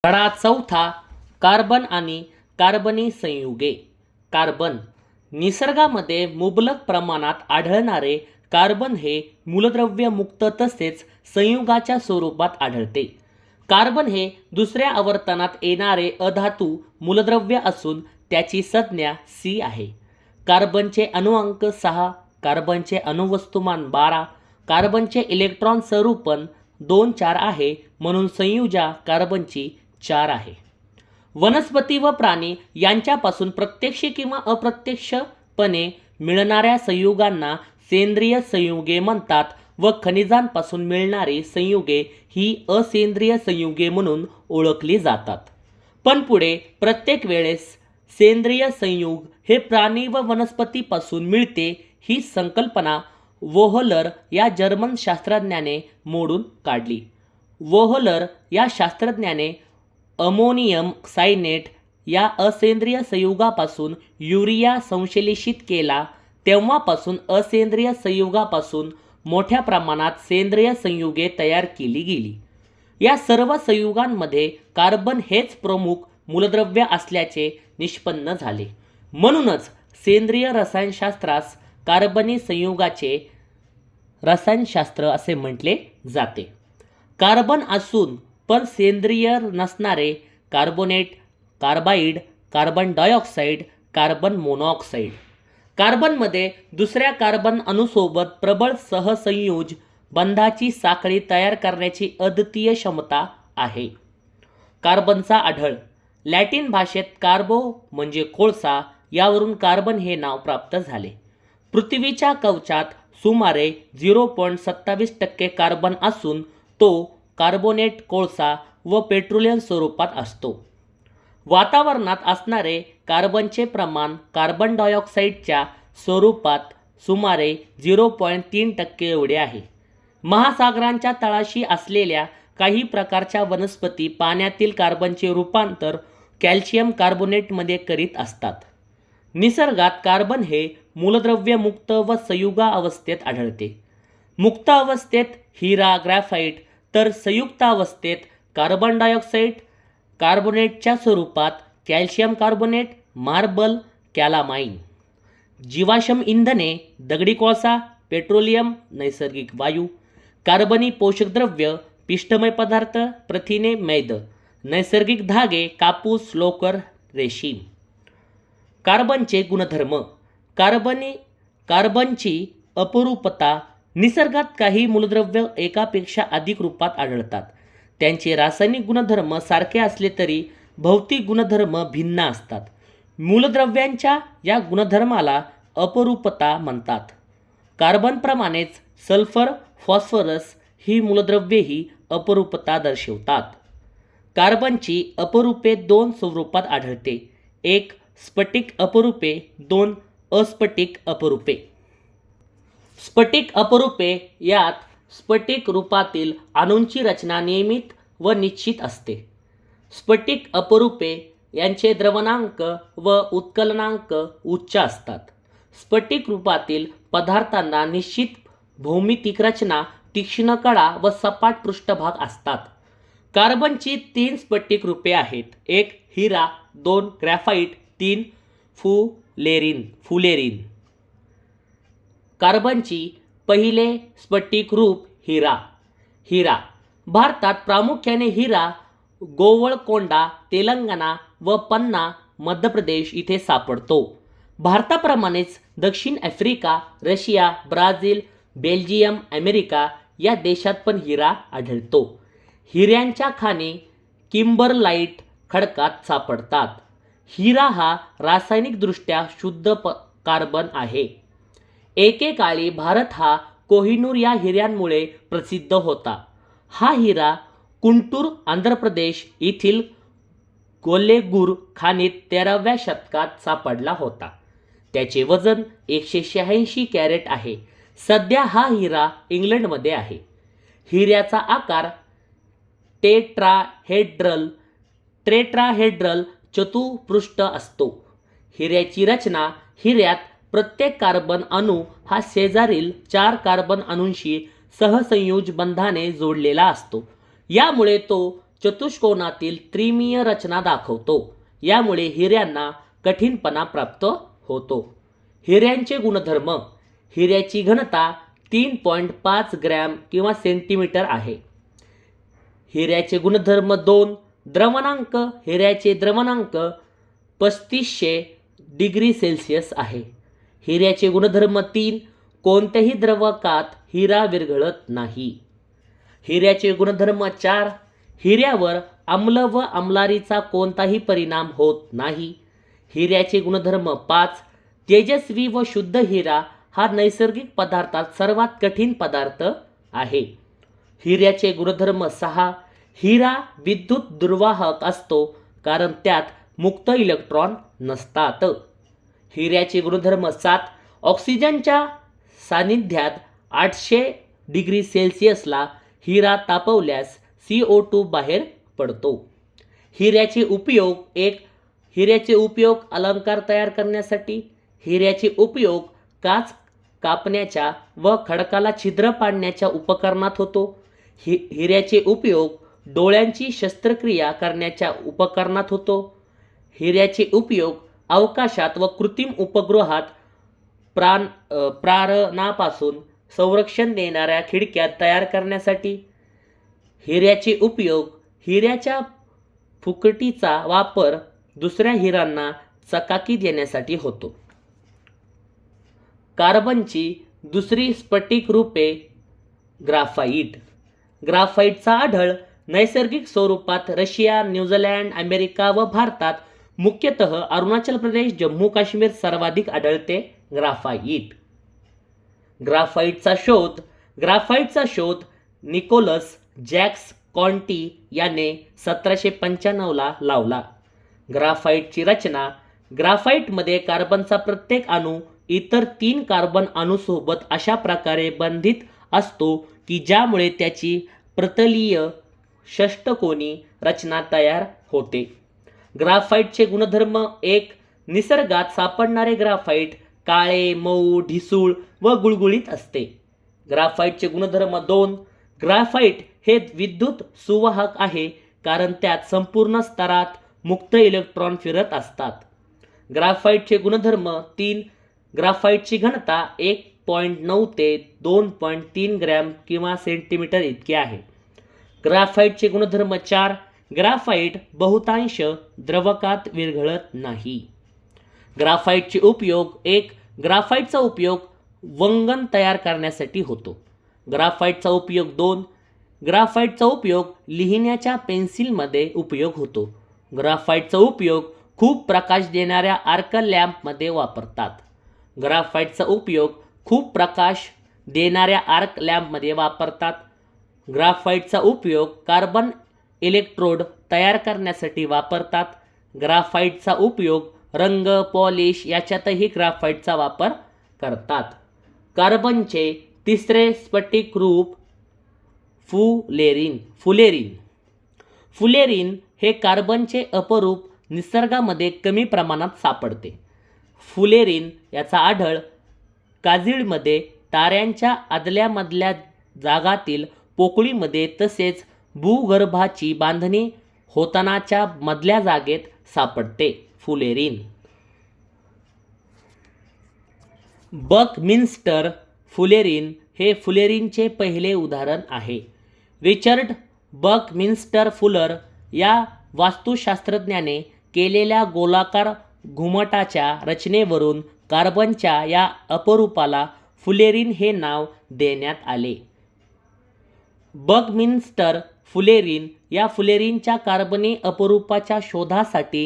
धडा चौथा. कार्बन आणि कार्बनी संयुगे. कार्बन. निसर्गामध्ये मुबलक प्रमाणात आढळणारे कार्बन हे मूलद्रव्य मुक्त तसेच संयुगाच्या स्वरूपात आढळते. कार्बन हे दुसऱ्या आवर्तनात येणारे अधातू मूलद्रव्य असून त्याची संज्ञा सी आहे. कार्बनचे अणुअंक 6, कार्बनचे अणुवस्तुमान 12, कार्बनचे इलेक्ट्रॉन स्वरूपन 2, 4 आहे, म्हणून संयुजा कार्बनची 4 आहे. वनस्पती व प्राणी यांच्यापासून प्रत्यक्ष किंवा अप्रत्यक्षपणे मिळणाऱ्या संयुगांना सेंद्रिय संयुगे म्हणतात व खनिजांपासून मिळणारी संयुगे ही असेंद्रिय संयुगे म्हणून ओळखली जातात. पण पुढे प्रत्येक वेळेस सेंद्रिय संयुग हे प्राणी व वनस्पतीपासून मिळते ही संकल्पना वोहलर या जर्मन शास्त्रज्ञाने मोडून काढली. वोहलर या शास्त्रज्ञाने अमोनियम सायनेट या असेंद्रिय संयुगापासून युरिया संश्लेषित केला. तेव्हापासून असेंद्रिय संयुगापासून मोठ्या प्रमाणात सेंद्रिय संयुगे तयार केली गेली. या सर्व संयुगांमध्ये कार्बन हेच प्रमुख मूलद्रव्य असल्याचे निष्पन्न झाले. म्हणूनच सेंद्रिय रसायनशास्त्रास कार्बनी संयुगाचे रसायनशास्त्र असे म्हटले जाते. कार्बन असून पण सेंद्रिय नसणारे carbonate, carbide, carbon dioxide, carbon monoxide. कार्बनमध्ये दुसऱ्या कार्बन अणूसोबत प्रबळ सहसंयोज बंधाची साखळी तयार करण्याची अद्वितीय क्षमता आहे. कार्बनचा आढळ. लॅटिन भाषेत कार्बो म्हणजे कोळसा यावरून कार्बन हे नाव प्राप्त झाले. पृथ्वीच्या कवचात सुमारे 0.27% कार्बन असून तो कार्बोनेट, कोळसा व पेट्रोलियम स्वरूपात असतो. वातावरणात असणारे कार्बनचे प्रमाण कार्बन डायऑक्साईडच्या स्वरूपात सुमारे 0.3% एवढे आहे. महासागरांच्या तळाशी असलेल्या काही प्रकारच्या वनस्पती पाण्यातील कार्बनचे रूपांतर कॅल्शियम कार्बोनेटमध्ये करीत असतात. निसर्गात कार्बन हे मूलद्रव्य मुक्त व संयुगा अवस्थेत आढळते. मुक्त अवस्थेत हिरा, ग्रॅफाइट, तर संयुक्त अवस्थेत कार्बन डायऑक्साईड, कार्बोनेटच्या स्वरूपात कॅल्शियम कार्बोनेट, मार्बल, कॅलामाइन. जीवाश्म इंधने दगडी कोळसा, पेट्रोलियम, नैसर्गिक वायू. कार्बनी पोषक द्रव्य पिष्टमय पदार्थ, प्रथिने, मैद. नैसर्गिक धागे कापूस, लोकर, रेशीम. कार्बनचे गुणधर्म. कार्बनची अपरूपता. निसर्गात काही मूलद्रव्य एकापेक्षा अधिक रूपात आढळतात. त्यांचे रासायनिक गुणधर्म सारखे असले तरी भौतिक गुणधर्म भिन्न असतात. मूलद्रव्यांच्या या गुणधर्माला अपरूपता म्हणतात. कार्बनप्रमाणेच सल्फर, फॉस्फरस ही मूलद्रव्येही अपरूपता दर्शवतात. कार्बनची अपरूपे 2 स्वरूपात आढळते. 1. स्फटिक अपरूपे, 2. अस्फटिक अपरूपे. स्फटिक अपरूपे यात स्फटिक रूपातील अणूंची रचना नियमित व निश्चित असते. स्फटिक अपरूपे यांचे द्रवणांक व उत्कलनांक उच्च असतात. स्फटिक रूपातील पदार्थांना निश्चित भौमितिक रचना, तीक्ष्ण कडा व सपाट पृष्ठभाग असतात. कार्बनची 3 स्फटिक रूपे आहेत. 1. हिरा, 2. ग्रॅफाइट, 3. फुलेरिन. कार्बनची पहिले स्फटिक रूप हिरा. भारतात प्रामुख्याने हिरा गोवळकोंडा, तेलंगणा व पन्ना, मध्य प्रदेश इथे सापडतो. भारताप्रमाणेच दक्षिण Africa, Russia, Brazil, Belgium, America या देशात पण हिरा आढळतो. हिऱ्यांच्या खाणी किंबरलाइट खडकात सापडतात. हिरा हा रासायनिकदृष्ट्या शुद्ध कार्बन आहे. एकेकाळी भारत हा कोहिनूर या हिऱ्यांमुळे प्रसिद्ध होता. हा हिरा गुंटूर, आंध्र प्रदेश येथील गोलेगूर खाणीत 13व्या शतकात सापडला होता. त्याचे वजन 186 कॅरेट आहे. सध्या हा हिरा इंग्लंडमध्ये आहे. हिऱ्याचा आकार टेट्राहेड्रल चतुःपृष्ठ असतो. हिऱ्याची रचना. हिऱ्यात प्रत्येक कार्बन अणू हा शेजारील 4 कार्बन अणूंशी सहसंयोज बंधाने जोडलेला असतो. यामुळे तो चतुष्कोनातील त्रिमीय रचना दाखवतो. यामुळे हिऱ्यांना कठीणपणा प्राप्त होतो. हिऱ्यांचे गुणधर्म. हिऱ्याची घनता 3.5 ग्रॅम किंवा सेंटीमीटर आहे. हिऱ्याचे गुणधर्म 2. द्रवणांक. हिऱ्याचे द्रवणांक 3500 डिग्री सेल्सिअस आहे. हिऱ्याचे गुणधर्म 3. कोणत्याही द्रवकात हिरा विरघळत नाही. हिऱ्याचे गुणधर्म 4. हिऱ्यावर आम्ल व आम्लारीचा कोणताही परिणाम होत नाही. हिऱ्याचे गुणधर्म 5. तेजस्वी व शुद्ध हिरा हा नैसर्गिक पदार्थात सर्वात कठीण पदार्थ आहे. हिऱ्याचे गुणधर्म 6. हिरा विद्युत दुर्वाहक असतो कारण त्यात मुक्त इलेक्ट्रॉन नसतात. हिऱ्याचे गुणधर्म 7. ऑक्सिजनच्या सानिध्यात 800 डिग्री सेल्सिअसला हिरा तापवल्यास CO2 बाहेर पडतो. हिऱ्याचे उपयोग. 1. हिऱ्याचे उपयोग अलंकार तयार करण्यासाठी. हिऱ्याचे उपयोग काच कापण्याच्या व खडकाला छिद्र पाडण्याच्या उपकरणात होतो. हिऱ्याचे उपयोग डोळ्यांची शस्त्रक्रिया करण्याच्या उपकरणात होतो. हिऱ्याचे उपयोग अवकाशात व कृत्रिम उपग्रहात प्रारणापासून संरक्षण देणाऱ्या खिडक्या तयार करण्यासाठी. हिऱ्याचे उपयोग. हिऱ्याच्या फुकटीचा वापर दुसऱ्या हिऱ्यांना चकाकी देण्यासाठी होतो. कार्बनची दुसरी स्फटिक रूपे. ग्राफाईट. ग्राफाईटचा आढळ नैसर्गिक स्वरूपात रशिया, न्यूझीलंड, अमेरिका व भारतात मुख्यतः अरुणाचल प्रदेश, जम्मू काश्मीर सर्वाधिक आढळते. ग्राफाईट. ग्राफाईटचा शोध. ग्राफाईटचा शोध निकोलस जॅक्स कॉन्टी याने 1795ला लावला. ग्राफाईटची रचना. ग्राफाईटमध्ये कार्बनचा प्रत्येक अणू इतर 3 कार्बन अणूसोबत अशा प्रकारे बंधित असतो की ज्यामुळे त्याची प्रतलीय षष्टकोनी रचना तयार होते. ग्राफाईटचे गुणधर्म. 1. निसर्गात सापडणारे ग्राफाईट काळे, मऊ, ढिसूळ व गुळगुळीत असते. ग्राफाईटचे गुणधर्म 2. ग्राफाईट हे विद्युत सुवाहक आहे कारण त्यात संपूर्ण स्तरात मुक्त इलेक्ट्रॉन फिरत असतात. ग्राफाईटचे गुणधर्म 3. ग्राफाईटची घनता 1.9 ते 2.3 ग्रॅम किंवा सेंटीमीटर इतकी आहे. ग्राफाईटचे गुणधर्म 4. ग्राफाईट बहुतांश द्रवकात विरघळत नाही. ग्राफाईटचे उपयोग. 1. ग्राफाईटचा उपयोग वंगण तयार करण्यासाठी होतो. ग्राफाईटचा उपयोग. 2. ग्राफाईटचा उपयोग लिहिण्याच्या पेन्सिलमध्ये उपयोग होतो. ग्राफाईटचा उपयोग खूप प्रकाश देणाऱ्या आर्क लॅम्पमध्ये वापरतात. ग्राफाईटचा उपयोग खूप प्रकाश देणाऱ्या आर्क लॅम्पमध्ये वापरतात. ग्राफाईटचा उपयोग कार्बन इलेक्ट्रोड तयार करण्यासाठी वापरतात. ग्राफाईटचा उपयोग रंग, पॉलिश याच्यातही ग्राफाईटचा वापर करतात. कार्बनचे तिसरे स्फटिक रूप. फुलेरिन. फुलेरिन. फुलेरिन हे कार्बनचे अपरूप निसर्गामध्ये कमी प्रमाणात सापडते. फुलेरिन याचा आढळ काजळीमध्ये, ताऱ्यांच्या आदल्यामधल्या जागातील पोकळीमध्ये तसेच भूगर्भाची बांधणी होतानाच्या मधल्या जागेत सापडते. फुलेरिन. बकमिन्स्टर फुलेरिन हे फुलेरिनचे पहिले उदाहरण आहे. रिचर्ड बकमिन्स्टर फुलर या वास्तुशास्त्रज्ञाने केलेल्या गोलाकार घुमटाच्या रचनेवरून कार्बनच्या या अपरूपाला फुलेरिन हे नाव देण्यात आले. बकमिन्स्टर फुलेरिन या फुलेरिनच्या कार्बनी अपरूपाच्या शोधासाठी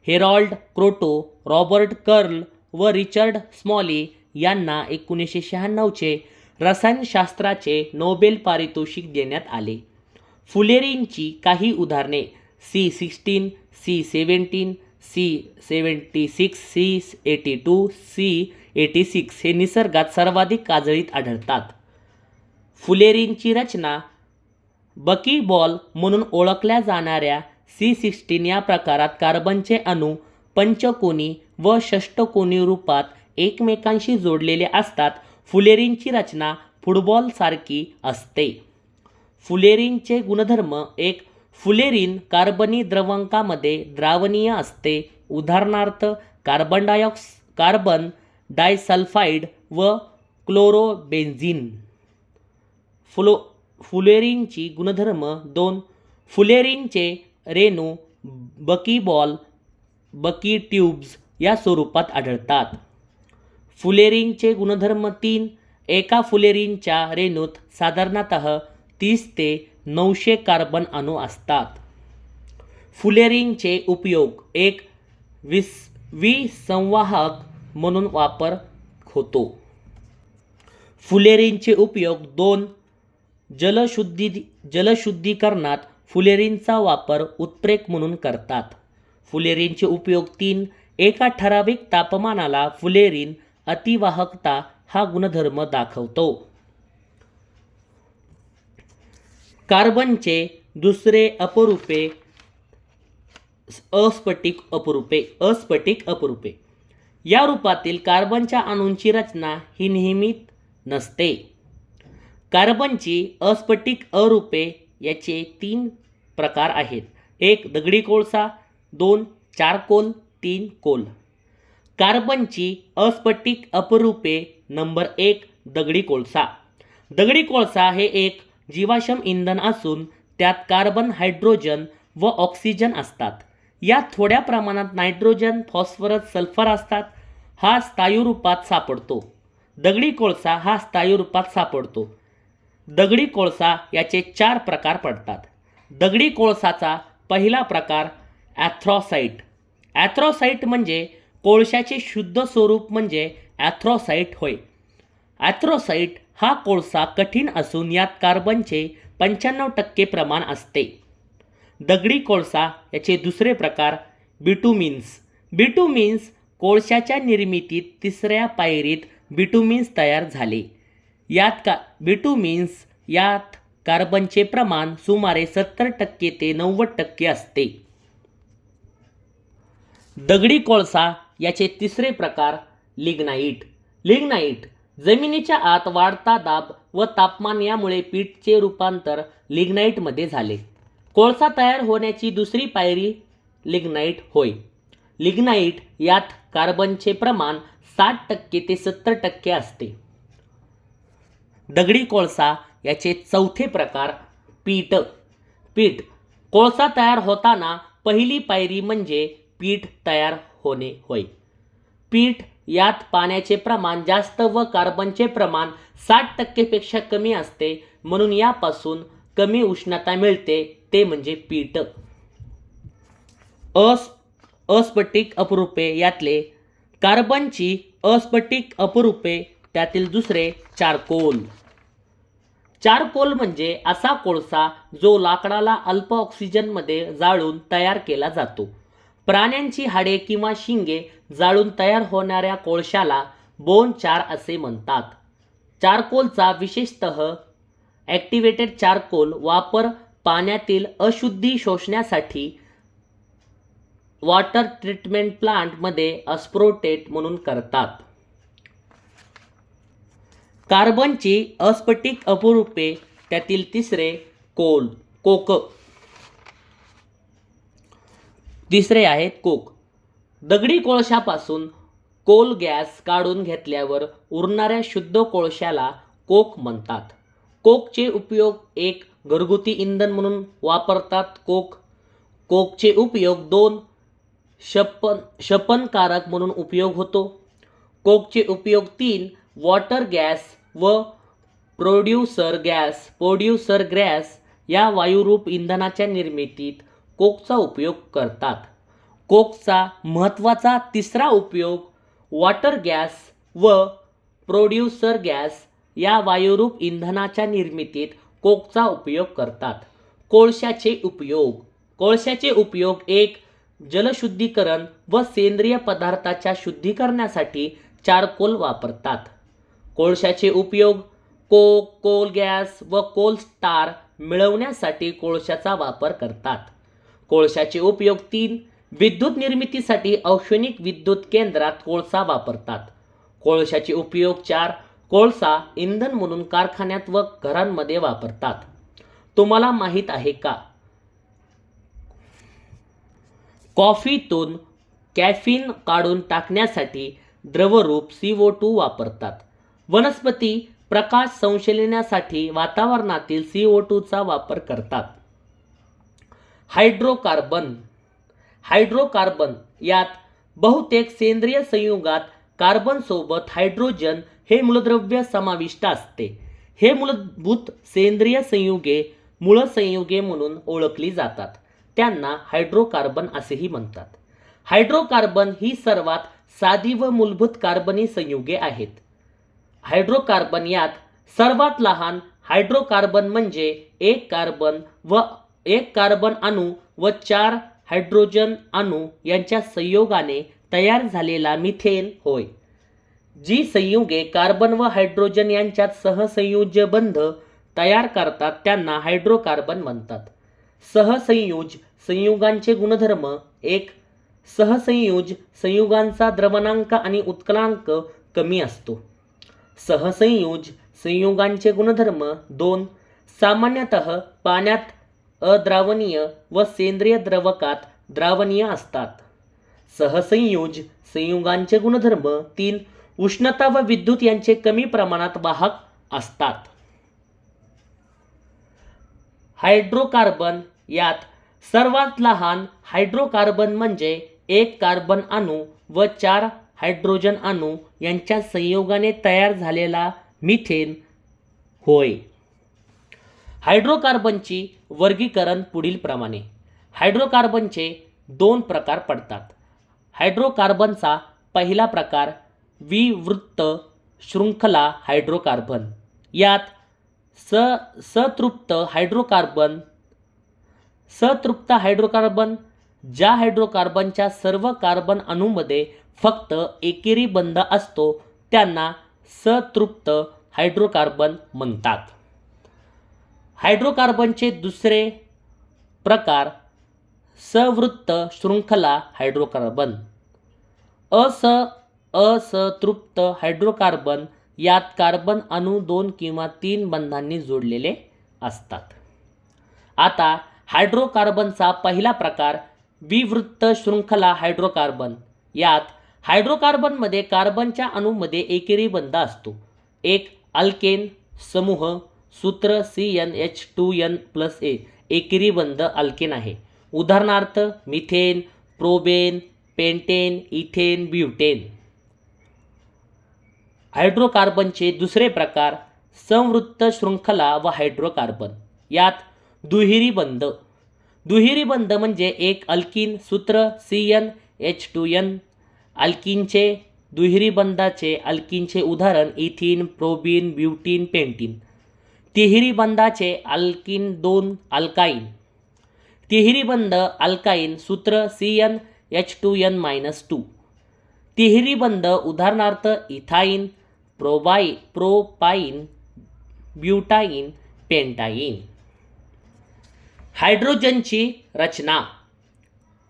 हेरॉल्ड क्रोटो, रॉबर्ट कर्ल व रिचर्ड स्मॉली यांना 1996चे रसायनशास्त्राचे नोबेल पारितोषिक देण्यात आले. फुलेरिनची काही उदाहरणे. C16, C17, C76, C82, C86 हे निसर्गात सर्वाधिक काजळीत आढळतात. फुलेरिनची रचना. बकीबॉल म्हणून ओळखल्या जाणाऱ्या C16 या प्रकारात कार्बनचे अणू पंचकोनी व षष्टकोनी रूपात एकमेकांशी जोडलेले असतात. फुलेरिनची रचना फुटबॉलसारखी असते. फुलेरिनचे गुणधर्म. 1. फुलेरिन कार्बनी द्रवकामध्ये द्रावणीय असते. उदाहरणार्थ कार्बन डायसल्फाइड व क्लोरोबेन्झीन. फुलेरिनची गुणधर्म 2. फुलेरिनचे रेणू बकीबॉल, बकी ट्यूब्स या स्वरूपात आढळतात. फुलेरिनचे गुणधर्म 3. एका फुलेरिनच्या रेणूत साधारणतः 30 ते 900 कार्बन अणू असतात. फुलेरिनचे उपयोग एक विसंवाहक म्हणून वापर होतो. फुलेरिनचे उपयोग 2. जलशुद्धीकरणात फुलेरिनचा वापर उत्प्रेरक म्हणून करतात. फुलेरिनचे उपयोग 3. एका ठराविक तापमानाला फुलेरिन अतिवाहकता हा गुणधर्म दाखवतो. कार्बनचे दुसरे अपरूपे अस्फटिक अपरूपे. या रूपातील कार्बनच्या अणूंची रचना ही नियमित नसते. कार्बनची अस्फटिक अरूपे याचे 3 प्रकार आहेत. 1. दगडी कोळसा, 2. चारकोल, 3. कोल. कार्बनची अस्फटिक अपरूपे नंबर 1. दगडी कोळसा. दगडी कोळसा हे एक जीवाश्म इंधन असून त्यात कार्बन, हायड्रोजन व ऑक्सिजन असतात. यात थोड्या प्रमाणात नायट्रोजन, फॉस्फरस, सल्फर असतात. हा स्थायू रूपात सापडतो. दगडी कोळसा हा स्थायू रूपात सापडतो. दगडी कोळसा याचे 4 प्रकार पडतात. दगडी कोळसाचा पहिला प्रकार ॲथ्रॉसाइट. ॲथ्रॉसाइट म्हणजे कोळशाचे शुद्ध स्वरूप म्हणजे ॲथ्रॉसाइट होय. ॲथ्रॉसाइट हा कोळसा कठीण असून यात कार्बनचे 95% प्रमाण असते. दगडी कोळसा याचे दुसरे प्रकार बिटुमिन्स. बिटुमिन्स कोळशाच्या निर्मितीत 3ऱ्या पायरीत बिटुमिन्स तयार झाले. बिटुमिन्स यात कार्बनचे प्रमाण सुमारे 70% ते 90% असते. दगडी कोळसा याचे तिसरे प्रकार लिग्नाइट. लिग्नाइट जमिनीच्या आत वाढता दाब व तापमान यामुळे पीटचे रूपांतर लिग्नाइटमध्ये झाले. कोळसा तयार होण्याची दुसरी पायरी लिग्नाइट होय. लिग्नाइट यात कार्बनचे प्रमाण 60% ते 70% असते. दगडी कोळसा याचे चौथे प्रकार पीट. कोळसा तयार होताना पहिली पायरी म्हणजे पीठ तयार होणे होय. पीठ यात पाण्याचे प्रमाण जास्त व कार्बनचे प्रमाण 60% पेक्षा कमी असते, म्हणून यापासून कमी उष्णता मिळते, ते म्हणजे पीठ. अस्फटिक अपरूपे यातले कार्बनची अस्फटिक अपरूपे त्यातील दुसरे चारकोल. चारकोल म्हणजे असा कोळसा जो लाकडाला अल्प ऑक्सिजनमध्ये जाळून तयार केला जातो. प्राण्यांची हाडे किंवा शिंगे जाळून तयार होणाऱ्या कोळशाला बोन चार असे म्हणतात. चारकोलचा विशेषतः ॲक्टिवेटेड चारकोल वापर पाण्यातील अशुद्धी शोषण्यासाठी वॉटर ट्रीटमेंट प्लांटमध्ये अस्फोटेट म्हणून करतात. कार्बनची अस्फटिक अपरूपे त्यातील तिसरे कोक. तिसरे आहेत कोक. दगडी कोळशापासून कोल गॅस काढून घेतल्यावर उरणाऱ्या शुद्ध कोळशाला कोक म्हणतात. कोकचे उपयोग एक घरगुती इंधन म्हणून वापरतात. कोकचे उपयोग 2 शपनकारक म्हणून उपयोग होतो. कोकचे उपयोग 3 वॉटर गॅस व प्रोड्यूसर गॅस या वायुरूप इंधनाच्या निर्मितीत कोकचा उपयोग करतात. कोकचा महत्त्वाचा तिसरा उपयोग वॉटर गॅस व प्रोड्यूसर गॅस या वायुरूप इंधनाच्या निर्मितीत कोकचा उपयोग करतात. कोळशाचे उपयोग एक जलशुद्धीकरण व सेंद्रिय पदार्थाच्या शुद्धीकरणासाठी चारकोल वापरतात. कोळशाचे उपयोग कोल गॅस व कोल स्टार मिळवण्यासाठी कोळशाचा वापर करतात. कोळशाचे उपयोग 3 विद्युत निर्मितीसाठी औष्णिक विद्युत केंद्रात कोळसा वापरतात. कोळशाचे उपयोग 4 कोळसा इंधन म्हणून कारखान्यात व घरांमध्ये वापरतात. तुम्हाला माहीत आहे का कॉफीतून कॅफीन काढून टाकण्यासाठी द्रवरूप CO2 वापरतात. वनस्पती प्रकाश संश्लेषणासाठी वातावरणातील CO2चा वापर करतात. हायड्रोकार्बन यात बहुतेक सेंद्रिय संयुगात कार्बनसोबत हायड्रोजन हे मूलद्रव्य समाविष्ट असते. हे मूलभूत सेंद्रिय संयुगे मूळ संयुगे म्हणून ओळखली जातात. त्यांना हायड्रोकार्बन असेही म्हणतात. हायड्रोकार्बन ही सर्वात साधी व मूलभूत कार्बनी संयुगे आहेत. हायड्रोकार्बन यात सर्वात लहान हायड्रोकार्बन म्हणजे एक कार्बन अणू व 4 हायड्रोजन अणू यांच्या संयोगाने तयार झालेला मिथेन होय. जी संयुगे कार्बन व हायड्रोजन यांच्यात सहसंयोज्य बंध तयार करतात त्यांना हायड्रोकार्बन म्हणतात. सहसंयोज संयुगांचे गुणधर्म: 1. सहसंयोज संयुगांचा द्रवणांक आणि उत्कलांक कमी असतो. सहसंयोज संयुगांचे गुणधर्म: 2. सामान्यतः पाण्यात अद्रावणीय व सेंद्रिय द्रावकात द्रावणीय असतात. सहसंयोज संयुगांचे गुणधर्म: 3. उष्णता व विद्युत यांचे कमी प्रमाणात वाहक असतात. हायड्रोकार्बन यात सर्वात लहान हायड्रोकार्बन म्हणजे एक कार्बन अणू व 4 हायड्रोजन अणू यांच्या संयोगाने तयार झालेला मिथेन होय. हायड्रोकार्बनची वर्गीकरण पुढीलप्रमाणे. हायड्रोकार्बनचे 2 प्रकार पडतात. हायड्रोकार्बनचा पहिला प्रकार विवृत शृंखला हायड्रोकार्बन. यात संतृप्त हायड्रोकार्बन ज्या हायड्रोकार्बनच्या सर्व कार्बन अणूंमध्ये फक्त एकेरी बंध असतो त्यांना संतृप्त हायड्रोकार्बन म्हणतात. हायड्रोकार्बनचे दुसरे प्रकार संवृत्त शृंखला हायड्रोकार्बन. असंतृप्त हायड्रोकार्बन यात कार्बन अणू 2 किंवा 3 बंधांनी जोडलेले असतात. आता हायड्रोकार्बनचा पहिला प्रकार विवृत शृंखला हायड्रोकार्बन. यात हायड्रोकार्बनमध्ये कार्बनच्या अणूमध्ये एकेरी बंध असतो. एक अल्केन समूह सूत्र CnH2n+a एकेरी बंध अल्केन आहे. उदाहरणार्थ methane, propane, pentane, ethane, butane. हायड्रोकार्बनचे दुसरे प्रकार संवृत्त शृंखला व हायड्रोकार्बन. यात दुहेरी बंध म्हणजे एक अल्किन सूत्र CnH2n. अल्किनचे दुहेरी बंधाचे अल्किनचे उदाहरण इथिन, प्रोपिन, ब्युटीन, पेंटीन. तिहेरी बंधाचे अल्किन 2 अल्काइन. तिहेरी बंध अल्काइन सूत्र CnH2n-2. तिहेरी बंध उदाहरणार्थ इथाइन, प्रोपाइन, ब्युटाइन, पेंटाइन. हायड्रोजनची रचना.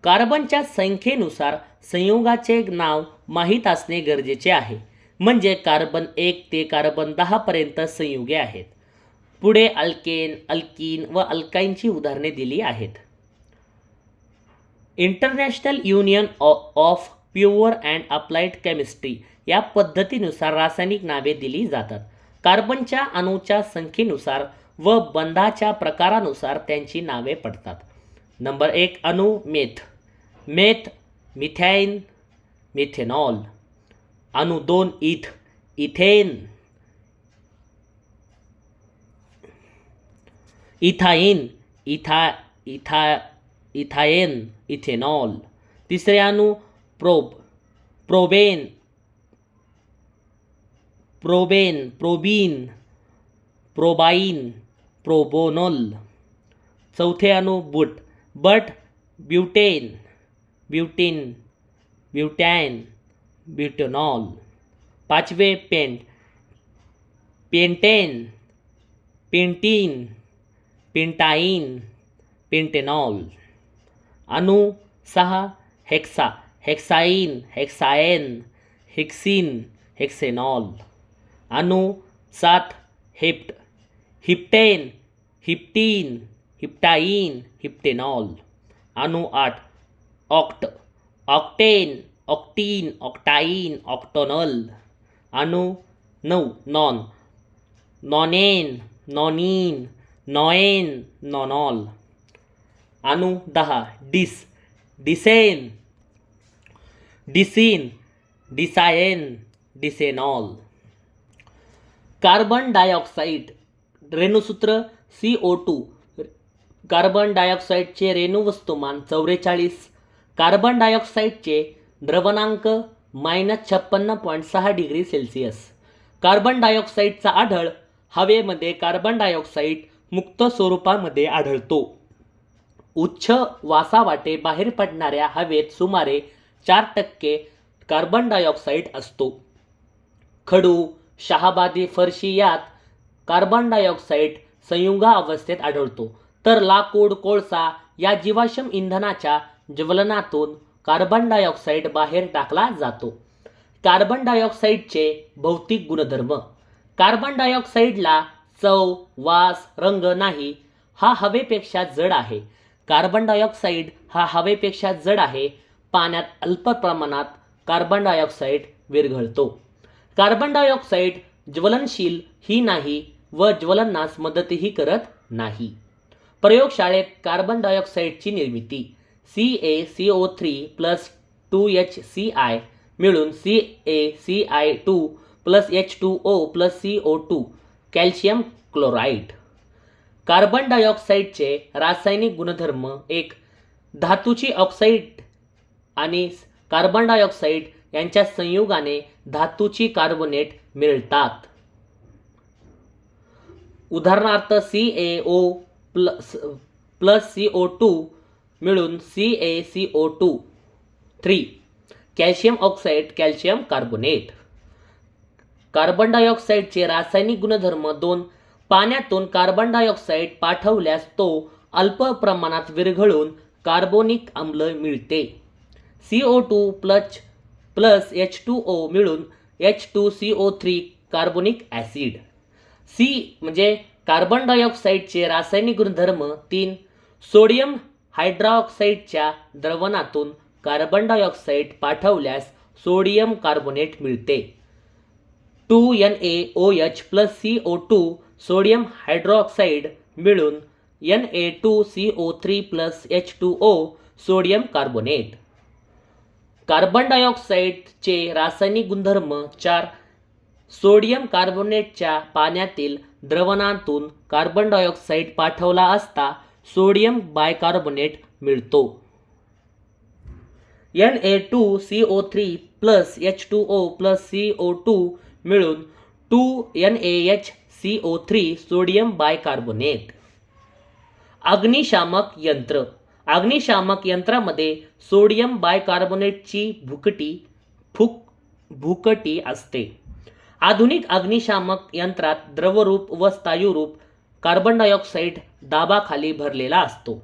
कार्बनच्या संख्येनुसार संयुगाचे नाव माहीत असणे गरजेचे आहे. म्हणजे कार्बन 1 ते कार्बन 10 पर्यंत संयुगे आहेत. पुढे अल्केन, अल्कीन व अल्काइनची उदाहरणे दिली आहेत. International union of pure and applied chemistry या पद्धतीनुसार रासायनिक नावे दिली जातात. कार्बनच्या अणूच्या संख्येनुसार व बंधाच्या प्रकारानुसार त्यांची नावे पडतात. नंबर 1 अणू मेथ. मिथाइन, मिथेनॉल. अणू 2 इथेन, इथाइन, इथायन, इथेनॉल. तिसरे अणू प्रोबेन, प्रोबीन, प्रोबाइन, प्रोबोनॉल. चौथे अणू ब्यूटेन, ब्युटॅन, ब्युटेनॉल. पाचवे पेंटेन, पेंटीन, पेंटाइन, पेंटेनॉल. अणू 6 हेक्साइन, हेक्साएन, हेक्सिन, हेक्सेनॉल. अणू 7 हिप्टेन, हिप्टीन, हिप्टाइन, हिप्टेनॉल. अणू 8 ऑक्ट, ऑक्टेन, ऑक्टीन, ऑक्टाईन, ऑक्टोनल. अणु 9 नॉन, नॉनेन, नॉनीन, नॉएन, नॉनॉल. अणु 10 dec, decane, decene, decyne, decanol. Carbon dioxide रेणुसूत्र CO2. कार्बन डायऑक्साईडचे रेणू वस्तुमान 44. कार्बन डायऑक्साईडचे द्रवणांक -56.6 डिग्री सेल्सिअस. कार्बन डायऑक्साईडचा आढळ हवेमध्ये कार्बन डायऑक्साईड मुक्त स्वरूपामध्ये आढळतो. उच्च वासावाटे बाहेर पडणाऱ्या हवेत सुमारे 4% कार्बन डायऑक्साईड असतो. खडू, शहाबादी, फरशी यात कार्बन डायऑक्साईड संयुगा अवस्थेत आढळतो. तर लाकूड, कोळसा या जीवाश्म इंधनाच्या ज्वलनातून कार्बन डायऑक्साईड बाहेर टाकला जातो. कार्बन डायऑक्साईडचे भौतिक गुणधर्म. कार्बन डायऑक्साईडला चव, वास, रंग नाही. हा हवेपेक्षा जड आहे. कार्बन डायऑक्साईड हा हवेपेक्षा जड आहे. पाण्यात अल्प प्रमाणात कार्बन डायऑक्साईड विरघळतो. कार्बन डायऑक्साईड ज्वलनशील ही नाही व ज्वलनास मदतही करत नाही. प्रयोगशाळेत कार्बन डायऑक्साईडची निर्मिती. CaCO3 प्लस 2HCl मिळून CaCl2 plus H2O plus CO2 calcium chloride. Carbon डायऑक्साईडचे रासायनिक गुणधर्म. 1. धातूची ऑक्साईड आणि कार्बन डायऑक्साईड यांच्या संयुगाने धातूची कार्बोनेट मिळतात. उदाहरणार्थ CaO प्लस CO2 मिळून CaCO2. 3. Calcium oxide, calcium carbonate. Carbon डायऑक्साईडचे रासायनिक गुणधर्म. 2. पाण्यातून कार्बन डायऑक्साईड पाठवल्यास तो अल्प प्रमाणात विरघळून कार्बोनिक आम्ल मिळते. CO2 प्लस H2O मिळून H2CO3 कार्बोनिक ॲसिड. म्हणजे कार्बन डायऑक्साईडचे रासायनिक गुणधर्म. 3. सोडियम हायड्रॉक्साईडच्या द्रवणातून कार्बन डायऑक्साईड पाठवल्यास सोडियम कार्बोनेट मिळते. 2NaOH plus CO2 sodium hydroxide मिळून Na2CO3 plus H2O sodium carbonate. Carbon डायऑक्साईडचे रासायनिक गुणधर्म. 4. सोडियम कार्बोनेटच्या पाण्यातील द्रवणातून कार्बन डायऑक्साईड पाठवला असता सोडियम बायकार्बोनेट मिळतो. Na2CO3 plus H2O plus CO2 मिळून 2NaHCO3 सोडियम बायकार्बोनेट. अग्निशामक यंत्र. अग्निशामक यंत्रामध्ये सोडियम बायकार्बोनेटची भुकटी असते. आधुनिक अग्निशामक यंत्रात द्रवरूप व स्थायूरूप कार्बन डायऑक्साईड दाबाखाली भरलेला असतो.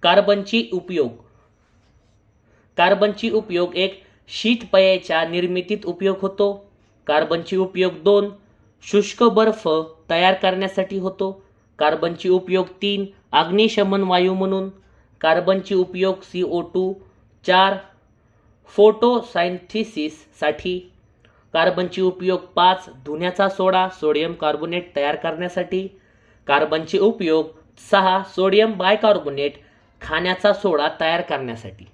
कार्बनची उपयोग. 1. शीतपेयाच्या निर्मितीत उपयोग होतो. कार्बनची उपयोग. 2. शुष्क बर्फ तयार करण्यासाठी होतो. कार्बनची उपयोग. 3. अग्निशमन वायू म्हणून. कार्बनची उपयोग. CO2. 4. फोटोसायन्थिसिससाठी. कार्बनची उपयोग. 5. धुण्याचा सोडा सोडियम कार्बोनेट तयार करण्यासाठी. कार्बनचे उपयोग. 6. सोडियम बायकार्बोनेट खाण्याचा सोडा तयार करण्यासाठी.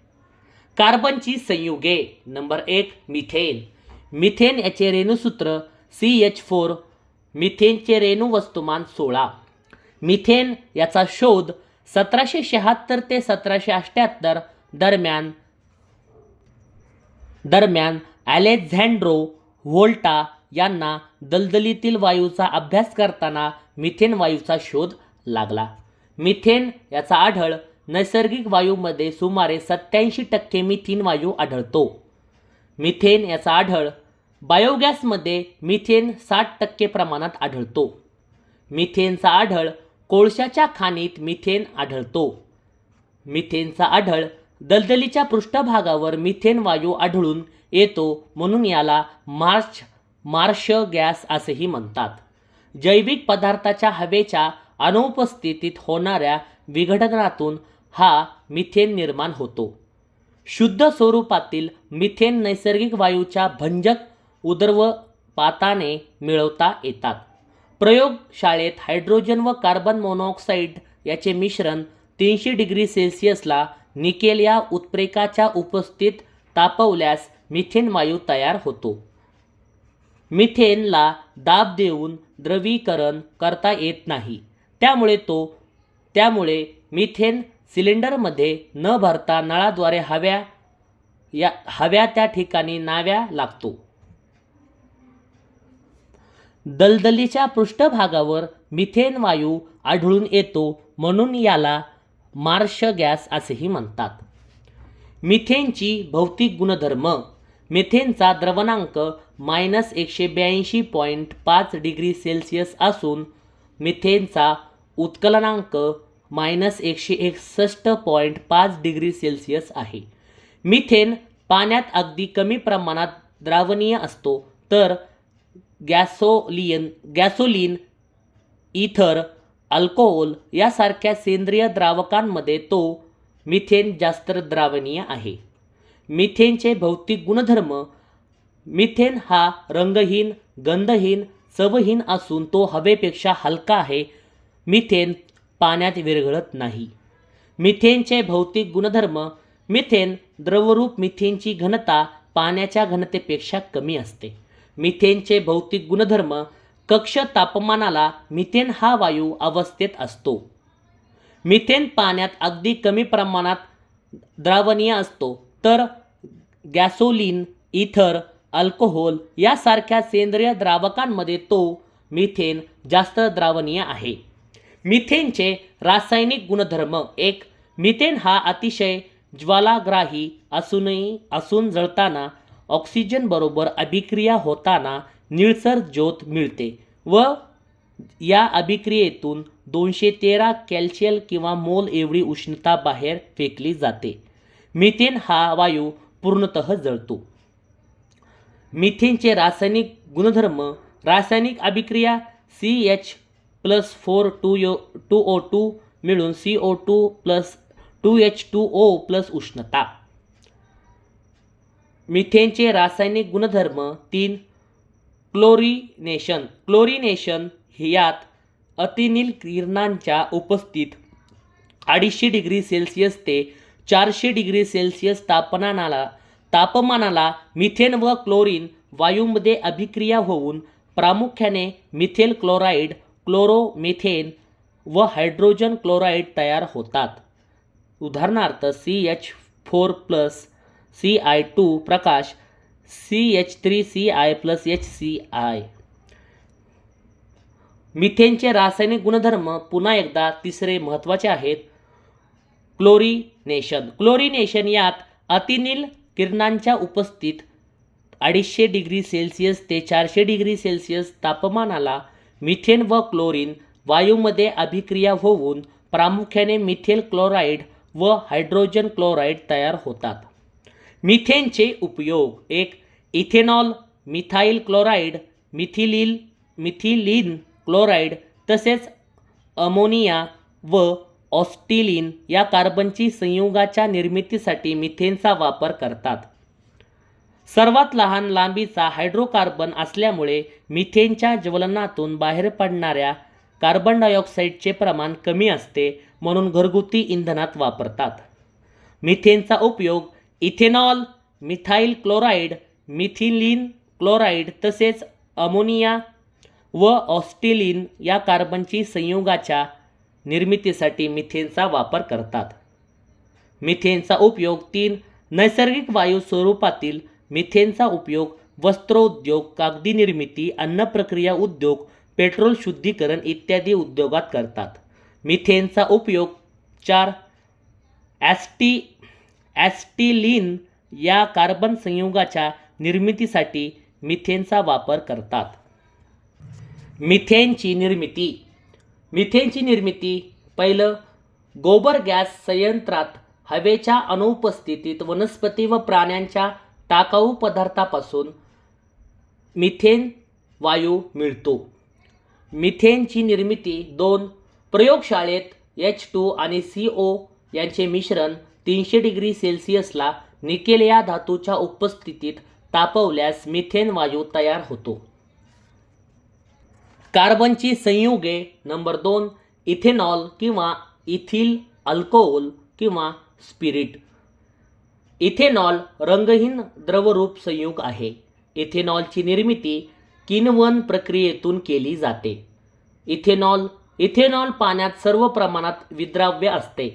कार्बनची संयुगे. नंबर 1. मिथेन. मिथेन याचे रेणुसूत्र CH4. मिथेनचे रेणू वस्तुमान 16. मिथेन याचा शोध 1776 ते 1778 दरम्यान अलेक्झांड्रो व्होल्टा यांना दलदलीतील वायूचा अभ्यास करताना मिथेन वायूचा शोध लागला. मिथेन याचा आढळ नैसर्गिक वायूमध्ये सुमारे 87% मिथेन वायू आढळतो. मिथेन याचा आढळ बायोगॅसमध्ये मिथेन 60% प्रमाणात आढळतो. मिथेनचा आढळ कोळशाच्या खाणीत मिथेन आढळतो. मिथेनचा आढळ दलदलीच्या पृष्ठभागावर मिथेन वायू आढळून येतो म्हणून याला मार्श गॅस असेही म्हणतात. जैविक पदार्थाच्या हवेच्या अनुपस्थितीत होणाऱ्या विघटनातून हा मिथेन निर्माण होतो. शुद्ध स्वरूपातील मिथेन नैसर्गिक वायूच्या भंजक उदरपाताने मिळवता येतात. प्रयोगशाळेत हायड्रोजन व कार्बन मोनॉक्साईड याचे मिश्रण 300 डिग्री सेल्सिअसला निकेल या उत्प्रेरकाच्या उपस्थितीत तापवल्यास मिथेन वायू तयार होतो. मिथेनला दाब देऊन द्रवीकरण करता येत नाही, त्यामुळे मिथेन सिलेंडरमध्ये न भरता नळाद्वारे हव्या त्या ठिकाणी न्यावा लागतो. दलदलीच्या पृष्ठभागावर मिथेन वायू आढळून येतो म्हणून याला मार्श गॅस असेही म्हणतात. मिथेनची भौतिक गुणधर्म. मिथेनचा द्रवणांक -182.5 डिग्री सेल्सिअस असून मिथेनचा उत्कलनांक -161.5 डिग्री सेल्सिअस आहे. मिथेन पाण्यात अगदी कमी प्रमाणात द्रावणीय असतो, तर गॅसोलीन, इथर, अल्कोहोल यासारख्या सेंद्रिय द्रावकांमध्ये तो मिथेन जास्त द्रावणीय आहे. मिथेनचे भौतिक गुणधर्म. मिथेन हा रंगहीन, गंधहीन, चवहीन असून तो हवेपेक्षा हलका आहे. मिथेन पाण्यात विरघळत नाही. मिथेनचे भौतिक गुणधर्म. मिथेन द्रवरूप मिथेनची घनता पाण्याच्या घनतेपेक्षा कमी असते. मिथेनचे भौतिक गुणधर्म. कक्ष तापमानाला मिथेन हा वायू अवस्थेत असतो. मिथेन पाण्यात अगदी कमी प्रमाणात द्रावणीय असतो, तर गॅसोलीन, इथर, अल्कोहोल यासारख्या सेंद्रिय द्रावकांमध्ये तो मिथेन जास्त द्रावणीय आहे. मिथेनचे रासायनिक गुणधर्म. 1. मिथेन हा अतिशय ज्वालाग्राही असून जळताना ऑक्सिजनबरोबर अभिक्रिया होताना निळसर ज्योत मिळते व या अभिक्रियेतून 213 कॅल्शियल किंवा मोल एवढी उष्णता बाहेर फेकली जाते. मिथेन हा वायू पूर्णतः जळतो. मिथेनचे रासायनिक गुणधर्म. रासायनिक अभिक्रिया. CH+4 मिळून CO2+2H2O+ उष्णता. मिथेनचे रासायनिक गुणधर्म. 3. क्लोरिनेशन यात अतिनील किरणांच्या उपस्थितीत 250 डिग्री सेल्सिअस ते 400 डिग्री सेल्सिअस तापमानाला मिथेन व क्लोरीन वायूमध्ये अभिक्रिया होऊन प्रामुख्याने मिथेल क्लोराईड, क्लोरोमिथेन व हायड्रोजन क्लोराईड तयार होतात. उदाहरणार्थ CH4+Ci2 प्रकाश, CH3Ci+HCl. मिथेनचे रासायनिक गुणधर्म. पुन्हा एकदा तिसरे महत्त्वाचे आहेत. क्लोरिनेशन यात अतिनील किरणांच्या उपस्थितीत 250 डिग्री सेल्सिअस ते 400 डिग्री सेल्सिअस तापमानाला मिथेन व क्लोरीन वायूमध्ये अभिक्रिया होऊन प्रामुख्याने मिथेल क्लोराईड व हायड्रोजन क्लोराईड तयार होतात. मिथेनचे उपयोग. 1. Ethanol, methyl chloride, methylene chloride तसेच अमोनिया व ऑस्टिलीन या कार्बनची संयुगाच्या निर्मितीसाठी मिथेनचा वापर करतात. सर्वात लहान लांबीचा हायड्रोकार्बन असल्यामुळे मिथेनच्या ज्वलनातून बाहेर पडणाऱ्या कार्बन डायऑक्साईडचे प्रमाण कमी असते, म्हणून घरगुती इंधनात वापरतात. मिथेनचा उपयोग. Ethanol, methyl chloride, methylene chloride तसेच अमोनिया व ऑस्टिलीन या कार्बनची संयुगाच्या निर्मितीसाठी मिथेनचा वापर करतात. मिथेनचा उपयोग. 3. नैसर्गिक वायू स्वरूपातील मिथेनचा उपयोग वस्त्रोद्योग, कागदी निर्मिती, अन्न प्रक्रिया उद्योग, पेट्रोल शुद्धीकरण इत्यादी उद्योगात करतात. मिथेनचा उपयोग. 4. ॲसिटिलीन या कार्बन संयुगाच्या निर्मितीसाठी मिथेनचा वापर करतात. मिथेनची निर्मिती. पहिलं, गोबर गॅस संयंत्रात हवेच्या अनुपस्थितीत वनस्पती व प्राण्यांच्या टाकाऊ पदार्थापासून मिथेन वायू मिळतो. मिथेनची निर्मिती. 2. प्रयोगशाळेत H2 आणि CO यांचे मिश्रण 300 डिग्री सेल्सिअसला निकेल या धातूच्या उपस्थितीत तापवल्यास मिथेन वायू तयार होतो. कार्बनची संयुगे नंबर 2 इथेनॉल किंवा इथिल अल्कोहोल किंवा स्पिरिट. इथेनॉल रंगहीन द्रवरूप संयुग आहे. इथेनॉलची निर्मिती किण्वन प्रक्रियेतून केली जाते. इथेनॉल पाण्यात सर्व प्रमाणात विद्राव्य असते.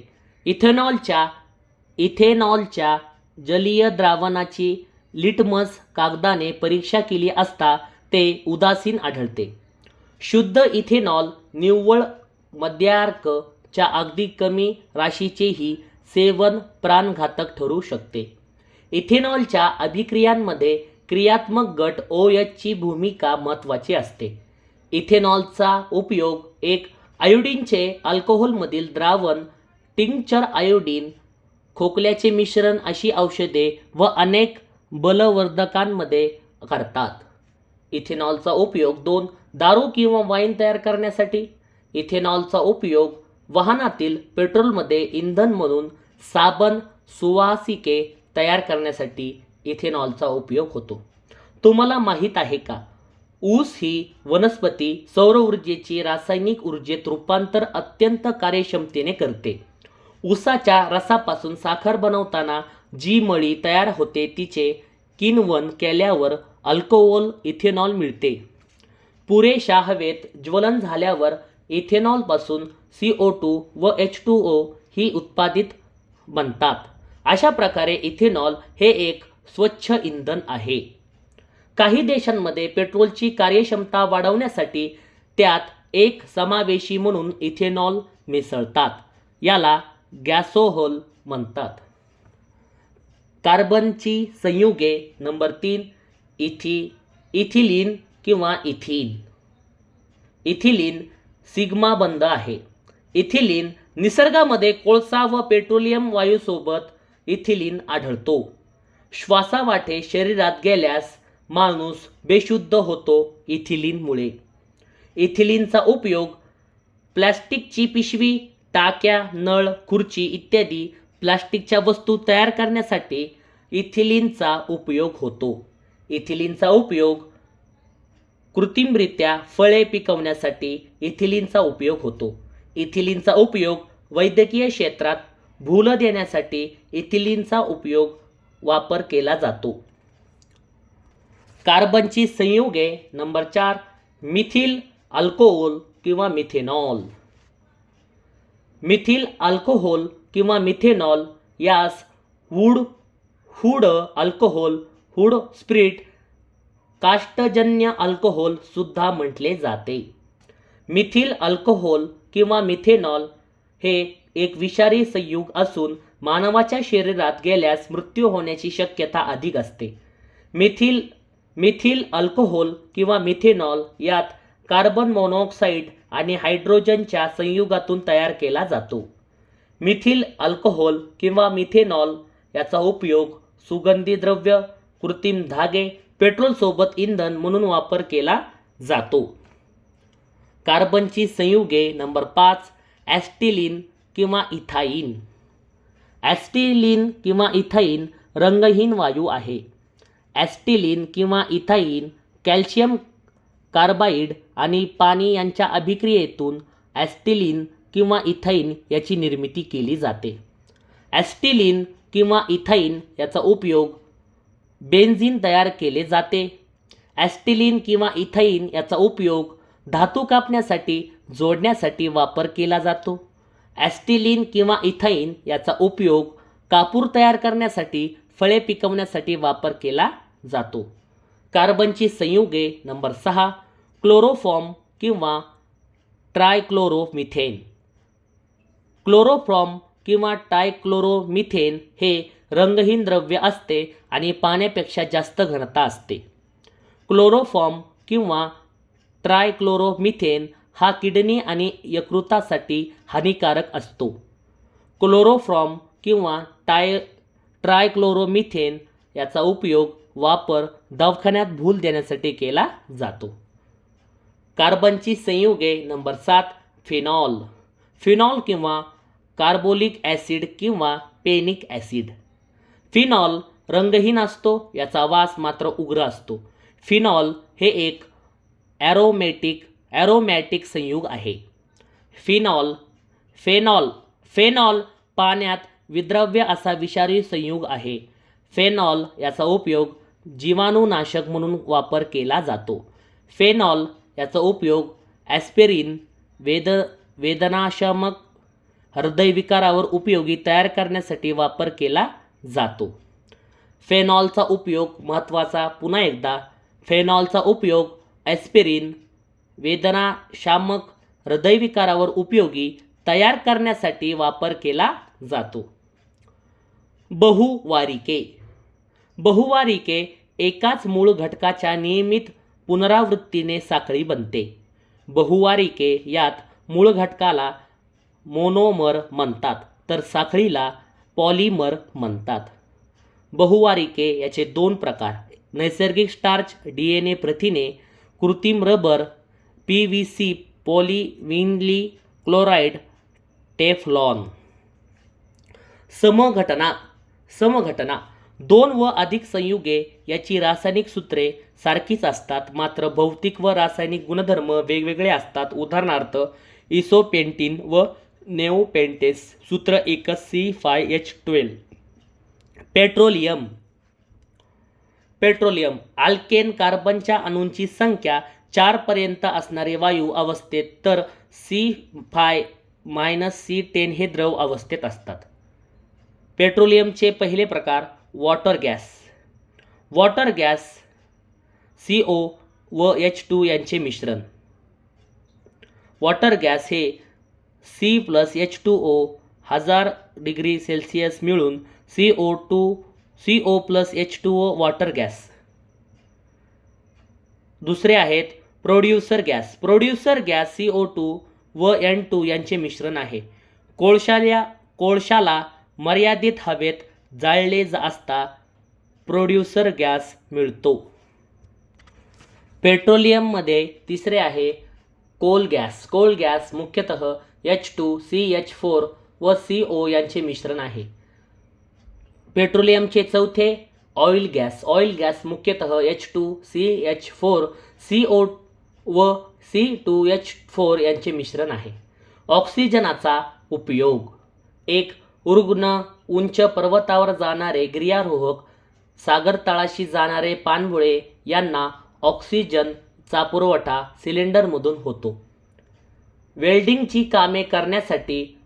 इथेनॉलच्या जलीय द्रावणाची लिटमस कागदाने परीक्षा केली असता ते उदासीन आढळते. शुद्ध इथेनॉल निव्वळ मद्यार्क च्या अगदी कमी राशीचेही सेवन प्राणघातक ठरू शकते. इथेनॉलच्या अभिक्रियांमध्ये क्रियात्मक गट OH ची भूमिका महत्त्वाची असते. इथेनॉलचा उपयोग एक आयोडीनचे अल्कोहोलमधील द्रावण, टिंक्चर आयोडीन, खोकल्याचे मिश्रण अशी औषधे व अनेक बलवर्धकांमध्ये करतात. इथेनॉलचा उपयोग 2 दारू किंवा वाईन तयार करण्यासाठी. इथेनॉलचा उपयोग वाहनातील पेट्रोलमध्ये इंधन म्हणून. साबण, सुवासिके तयार करण्यासाठी इथेनॉलचा उपयोग होतो. तुम्हाला माहीत आहे का, ऊस ही वनस्पती सौर ऊर्जेची रासायनिक ऊर्जेत रूपांतर अत्यंत कार्यक्षमतेने करते. ऊसाच्या रसापासून साखर बनवताना जी मळी तयार होते तिचे किण्वन केल्यावर अल्कोहोल इथेनॉल मिळते. पुरेशा हवेत ज्वलन झाल्यावर इथेनॉलपासून CO2 व H2O ही उत्पादित बनतात. अशा प्रकारे इथेनॉल हे एक स्वच्छ इंधन आहे. काही देशांमध्ये पेट्रोलची कार्यक्षमता वाढवण्यासाठी त्यात एक समावेशी म्हणून इथेनॉल मिसळतात. याला गॅसोहोल म्हणतात. कार्बनची संयुगे नंबर 3 इथिलीन किंवा इथीन. इथिलीन सिग्मा बंध आहे. इथिलीन निसर्गामध्ये कोळसा व पेट्रोलियम वायूसोबत इथिलीन आढळतो. श्वासावाटे शरीरात गेल्यास माणूस बेशुद्ध होतो इथिलीनमुळे. इथिलीनचा उपयोग प्लॅस्टिकची पिशवी, टाक्या, नळ, खुर्ची इत्यादी प्लास्टिकच्या वस्तू तयार करण्यासाठी इथिलीनचा उपयोग होतो. इथिलीनचा उपयोग कृत्रिमरित्या फळे पिकवण्यासाठी इथिलीनचा उपयोग होतो. इथिलीनचा उपयोग वैद्यकीय क्षेत्रात भूल देण्यासाठी इथिलीनचा वापर केला जातो. कार्बनची संयुगे नंबर 4 मिथिल अल्कोहोल किंवा मिथेनॉल. मिथिल अल्कोहोल किंवा मिथेनॉल यास हुड अल्कोहोल, हुड स्पिरिट, काष्टजन्य अल्कोहोल सुद्धा म्हटले जाते. मिथिल अल्कोहोल किंवा मिथेनॉल हे एक विषारी संयुग असून मानवाच्या शरीरात गेल्यास मृत्यू होण्याची शक्यता अधिक असते. मिथिल अल्कोहोल किंवा मिथेनॉल यात कार्बन मोनॉक्साईड आणि हायड्रोजनच्या संयुगातून तयार केला जातो. मिथिल अल्कोहोल किंवा मिथेनॉल याचा उपयोग सुगंधी द्रव्य, कृत्रिम धागे, पेट्रोलसोबत इंधन म्हणून वापर केला जातो. कार्बनची संयुगे नंबर 5 ॲस्टिलीन किंवा इथाईन. ॲस्टिलीन किंवा इथाईन रंगहीन वायू आहे. ॲस्टिलीन किंवा इथाईन कॅल्शियम कार्बाईड आणि पाणी यांच्या अभिक्रियेतून ॲस्टिलीन किंवा इथाईन याची निर्मिती केली जाते. ॲस्टिलीन किंवा इथाईन याचा उपयोग बेन्झीन तयार केले जाते. ॲस्टिलीन किंवा इथाईन याचा उपयोग धातू कापण्यासाठी जोडण्यासाठी वापर केला जातो. ॲस्टिलीन किंवा इथाईन याचा उपयोग कापूर तयार करण्यासाठी, फळे पिकवण्यासाठी वापर केला जातो. कार्बनची संयुगे नंबर 6 क्लोरोफॉर्म किंवा ट्रायक्लोरोमिथेन. क्लोरोफॉर्म किंवा ट्रायक्लोरोमिथेन हे रंगहीन द्रव्य असते आणि पाण्यापेक्षा जास्त घनता असते. क्लोरोफॉर्म किंवा ट्रायक्लोरोमिथेन हा किडनी आणि यकृतासाठी हानिकारक असतो. क्लोरोफॉर्म किंवा ट्रायक्लोरोमिथेन याचा वापर दवाखान्यात भूल देण्यासाठी केला जातो. कार्बनची संयुगे नंबर 7 फिनॉल. फिनॉल किंवा कार्बोलिक ॲसिड किंवा पेनिक ॲसिड. फिनॉल रंगहीन असतो, याचा वास मात्र उग्र असतो. फिनॉल हे एक ॲरोमॅटिक संयुग आहे. फिनॉल फेनॉल फेनॉल पाण्यात विद्रव्य असा विषारी संयुग आहे. फेनॉल याचा उपयोग जीवाणुनाशक म्हणून वापर केला जातो. फेनॉल याचा उपयोग ॲस्पिरिन, वेदनाशामक, हृदयविकारावर उपयोगी तयार करण्यासाठी वापर केला जातो. फेनॉलचा उपयोग महत्त्वाचा. पुन्हा एकदा, फेनॉलचा उपयोग ॲस्पिरिन, वेदनाशामक, हृदयविकारावर उपयोगी तयार करण्यासाठी वापर केला जातो. बहुवारिके एकाच मूळ घटकाच्या नियमित पुनरावृत्तीने साखळी बनते. बहुवारिके यात मूळ घटकाला मोनोमर म्हणतात, तर साखळीला पॉलिमर म्हणतात. बहुवारिके याचे दोन प्रकार: नैसर्गिक स्टार्च, DNA प्रथिने, कृत्रिम रबर, PVC, पॉलिव्हिनिल क्लोराईड, टेफ्लॉन. समघटना दोन व अधिक संयुगे याची रासायनिक सूत्रे सारखीच असतात, मात्र भौतिक व रासायनिक गुणधर्म वेगवेगळे असतात. उदाहरणार्थ, इसोपेंटीन व नेओपेंटेस सूत्र एकच, C5H12. पेट्रोलियम अल्केन कार्बनच्या अणूंची संख्या 4 पर्यंत असणारे वायू अवस्थेत, तर C5-C10 हे द्रव अवस्थेत असतात. पेट्रोलियमचे पहिले प्रकार वॉटर गॅस CO व H2 यांचे मिश्रण. वॉटर गॅस हे C+H2O 1000 डिग्री सेल्सिअस मिळून CO+H2O वॉटर गॅस. दुसरे आहेत प्रोड्युसर गॅस CO2 व N2 यांचे मिश्रण आहे. कोळशाला मर्यादित हवेत जाळले असता प्रोड्युसर गॅस मिळतो. पेट्रोलियममध्ये तिसरे आहे कोल गॅस मुख्यतः H2, CH4 व CO यांचे मिश्रण आहे. पेट्रोलियमचे चौथे ऑइल गॅस मुख्यतः H2, CH4, CO व C2H4 यांचे मिश्रण आहे. ऑक्सिजनाचा उपयोग: एक उर्ग्ण, उंच पर्वतावर जाणारे गिर्यारोहक, सागरतळाशी जाणारे पाणबुडे यांना ऑक्सिजनचा पुरवठा सिलेंडरमधून होतो. वेल्डिंगची कामे करण्यासाठी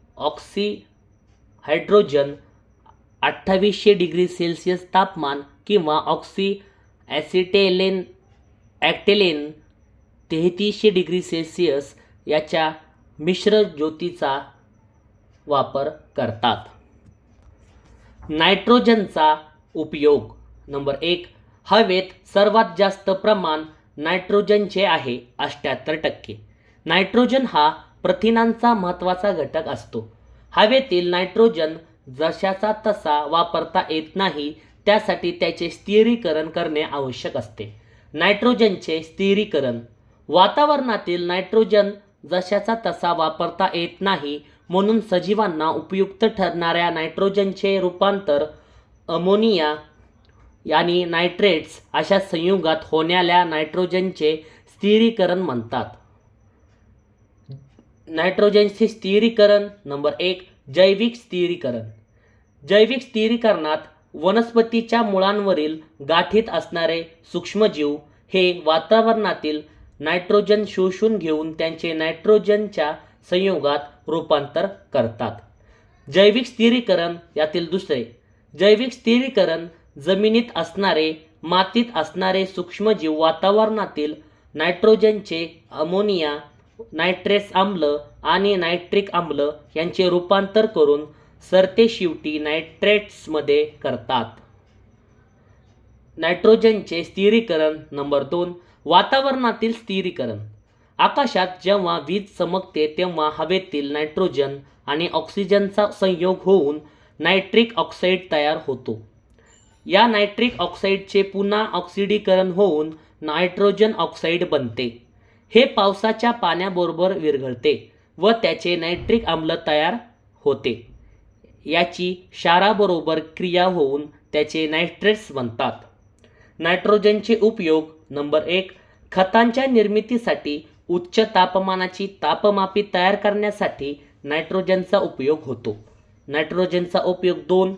हायड्रोजन 2800 डिग्री सेल्सिअस तापमान किंवा ॲसिटेलेन 3300 डिग्री सेल्सिअस याच्या मिश्र ज्योतीचा वापर करतात. नायट्रोजनचा उपयोग: नंबर 1, हवेत सर्वात जास्त प्रमाण नायट्रोजनचे आहे, 78%. नायट्रोजन हा प्रथिनांचा महत्त्वाचा घटक असतो. हवेतील नायट्रोजन जशाचा तसा वापरता येत नाही, त्यासाठी त्याचे स्थिरीकरण करणे आवश्यक असते. नायट्रोजनचे स्थिरीकरण: वातावरणातील नायट्रोजन जशाचा तसा वापरता येत नाही, म्हणून सजीवांना उपयुक्त ठरणाऱ्या नायट्रोजनचे रूपांतर अमोनिया आणि नायट्रेट्स अशा संयुगात होण्याला नायट्रोजनचे स्थिरीकरण म्हणतात. नायट्रोजनचे स्थिरीकरण. नंबर 1, जैविक स्थिरीकरणात वनस्पतीच्या मुळांवरील गाठीत असणारे सूक्ष्मजीव हे वातावरणातील नायट्रोजन शोषून घेऊन त्यांचे नायट्रोजनच्या संयुगात रूपांतर करतात. जैविक स्थिरीकरण यातील दुसरे. जैविक स्थिरीकरण जमिनीत असणारे, मातीत असणारे सूक्ष्मजीव वातावरणातील नायट्रोजनचे अमोनिया, नायट्रेस आम्ल आणि नायट्रिक आम्ल यांचे रूपांतर करून सरतेशेवटी नायट्रेट्समध्ये करतात. नायट्रोजनचे स्थिरीकरण. नंबर 2, वातावरणातील स्थिरीकरण. आकाशात जेव्हा वीज चमकते तेव्हा हवेतील नायट्रोजन आणि ऑक्सिजनचा संयोग होऊन नायट्रिक ऑक्साईड तयार होतो. या नायट्रिक ऑक्साईडचे पुन्हा ऑक्सिडीकरण होऊन नायट्रोजन ऑक्साईड बनते. हे पावसाच्या पाण्याबरोबर विरघळते व त्याचे नायट्रिक आम्ल तयार होते. याची क्षाराबरोबर क्रिया होऊन त्याचे नायट्रेट्स बनतात. नायट्रोजनचे उपयोग नंबर 1, खतांच्या निर्मितीसाठी उच्च तापमानाची तापमापी तयार करण्यासाठी नायट्रोजनचा उपयोग होतो. नायट्रोजनचा उपयोग 2,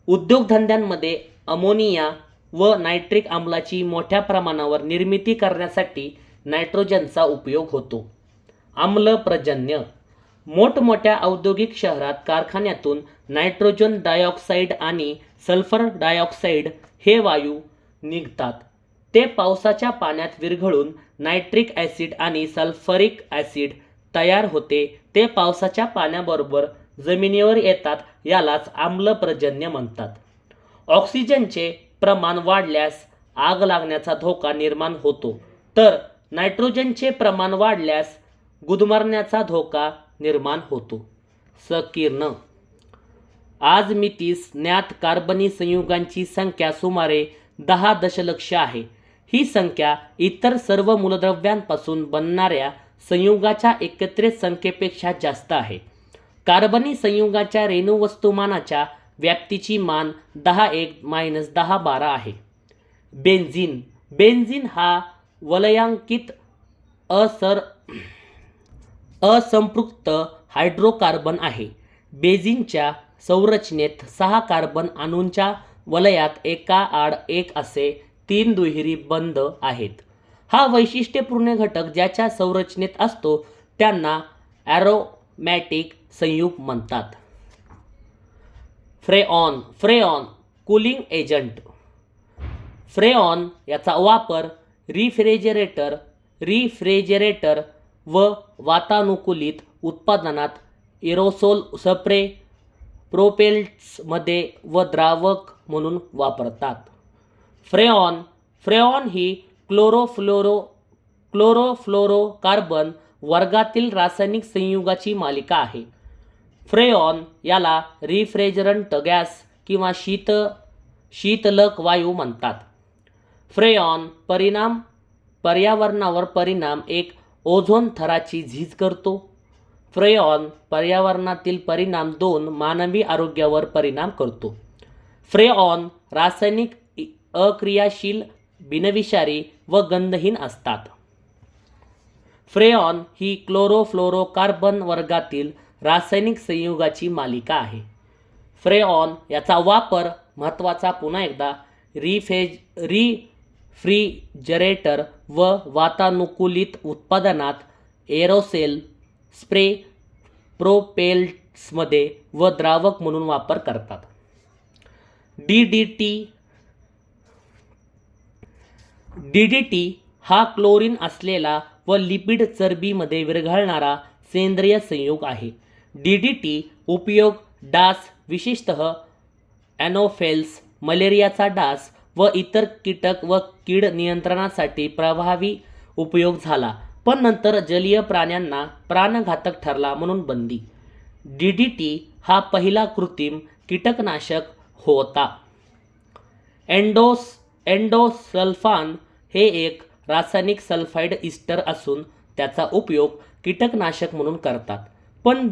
उद्योगधंद्यांमध्ये अमोनिया व नायट्रिक आम्लाची मोठ्या प्रमाणावर निर्मिती करण्यासाठी नायट्रोजनचा उपयोग होतो. आम्लप्रजन्य, मोठमोठ्या औद्योगिक शहरात कारखान्यातून नायट्रोजन डायऑक्साईड आणि सल्फर डायऑक्साईड हे वायू निघतात. ते पावसाच्या पाण्यात विरघळून नायट्रिक ॲसिड आणि सल्फ्युरिक ॲसिड तयार होते. ते पावसाच्या पाण्याबरोबर जमिनीवर येतात. यालाच आम्लप्रजन्य म्हणतात. ऑक्सिजनचे प्रमाण वाढल्यास आग लागण्याचा धोका निर्माण होतो, तर नायट्रोजनचे प्रमाण वाढल्यास गुदमरण्याचा धोका निर्माण होतो. संकीर्ण, आज मितीस ज्ञात कार्बनी संयुगांची संख्या सुमारे 10 दशलक्ष आहे. ही संख्या इतर सर्व मूलद्रव्यांपासून बनणाऱ्या संयुगाच्या एकत्रित संख्येपेक्षा जास्त आहे. कार्बनी संयुगाच्या रेणुवस्तुमानाच्या व्याप्तीची मान 10⁻¹⁰ आहे. बेन्झीन, बेन्झीन हा वलयांकित असंपृक्त हायड्रोकार्बन आहे. बेन्झीनच्या संरचनेत 6 कार्बन अणूंच्या वलयात एकाआड एक असे 3 दुहेरी बंध आहेत. हा वैशिष्ट्यपूर्ण घटक ज्याच्या संरचनेत असतो त्यांना ॲरोमॅटिक संयुग म्हणतात. फ्रेऑन, फ्रेऑन कूलिंग एजंट. फ्रेऑन याचा वापर रिफ्रिजरेटर व वातानुकूलित उत्पादनात, एरोसोल स्प्रे, प्रोपेलंट्समध्ये व द्रावक म्हणून वापरतात. फ्रेऑन ही क्लोरोफ्लोरोकार्बन वर्गातील रासायनिक संयुगाची मालिका आहे. फ्रेऑन याला रिफ्रिजरंट गॅस किंवा शीतलक वायू म्हणतात. फ्रेऑन पर्यावरणावर परिणाम एक ओझोन थराची झीज करतो. फ्रेऑन पर्यावरणातील परिणाम 2 मानवी आरोग्यावर परिणाम करतो. फ्रेऑन रासायनिक अक्रियाशील, बिनविषारी व गंधहीन असतात. फ्रेऑन ही क्लोरोफ्लोरोकार्बन वर्गातील रासायनिक संयुगाची मालिका आहे. फ्रेऑन याचा वापर महत्त्वाचा पुन्हा एकदा रिफ्रिजरेटर व वातानुकूलित उत्पादनात, एरोसोल स्प्रे, प्रोपेलंट्समध्ये व द्रावक म्हणून वापर करतात. DDT हा क्लोरीन असलेला व लिपिड चरबीमध्ये विरघळणारा सेंद्रिय संयुग आहे. DDT उपयोग डास, विशेषतः ॲनोफेल्स, मलेरियाचा डास व इतर कीटक व कीड नियंत्रणासाठी प्रभावी उपयोग झाला, पण नंतर जलीय प्राण्यांना प्राणघातक ठरला म्हणून बंदी. DDT हा पहिला कृत्रिम कीटकनाशक होता. एंडोसल्फान हे एक रासायनिक सल्फाइड इस्टर असून त्याचा उपयोग कीटकनाशक म्हणून करतात, पण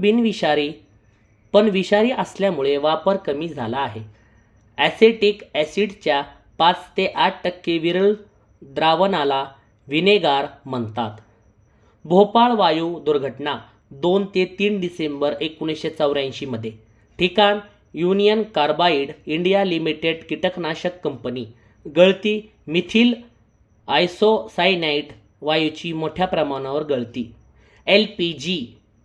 विषारी असल्यामुळे वापर कमी झाला आहे. ॲसेटिक ॲसिडच्या 5 ते 8% विरल द्रावणाला व्हिनेगार म्हणतात. भोपाळ वायू दुर्घटना 2 ते 3 डिसेंबर 1984 मध्ये. ठिकाण युनियन कार्बाइड इंडिया लिमिटेड कीटकनाशक कंपनी. गळती मिथिल आयसोसायनाइड वायूची मोठ्या प्रमाणावर गळती.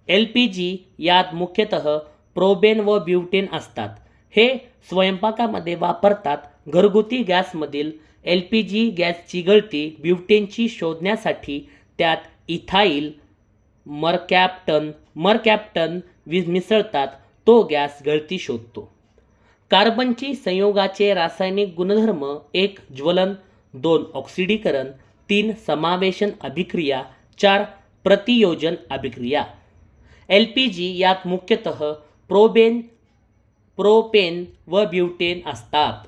LPG यात मुख्यतः प्रोपेन व ब्युटेन असतात. हे स्वयंपाकामध्ये वापरतात. घरगुती गॅसमधील LPG गॅसची गळती ब्युटेनची शोधण्यासाठी त्यात इथाइल मरकॅप्टन मिसळतात. तो गॅस गळती शोधतो. कार्बनची संयुगाचे रासायनिक गुणधर्म: 1 ज्वलन, 2 ऑक्सिडीकरण, 3 समावेशन अभिक्रिया, 4 प्रतियोजन अभिक्रिया. LPG यात मुख्यतः प्रोपेन व ब्युटेन असतात.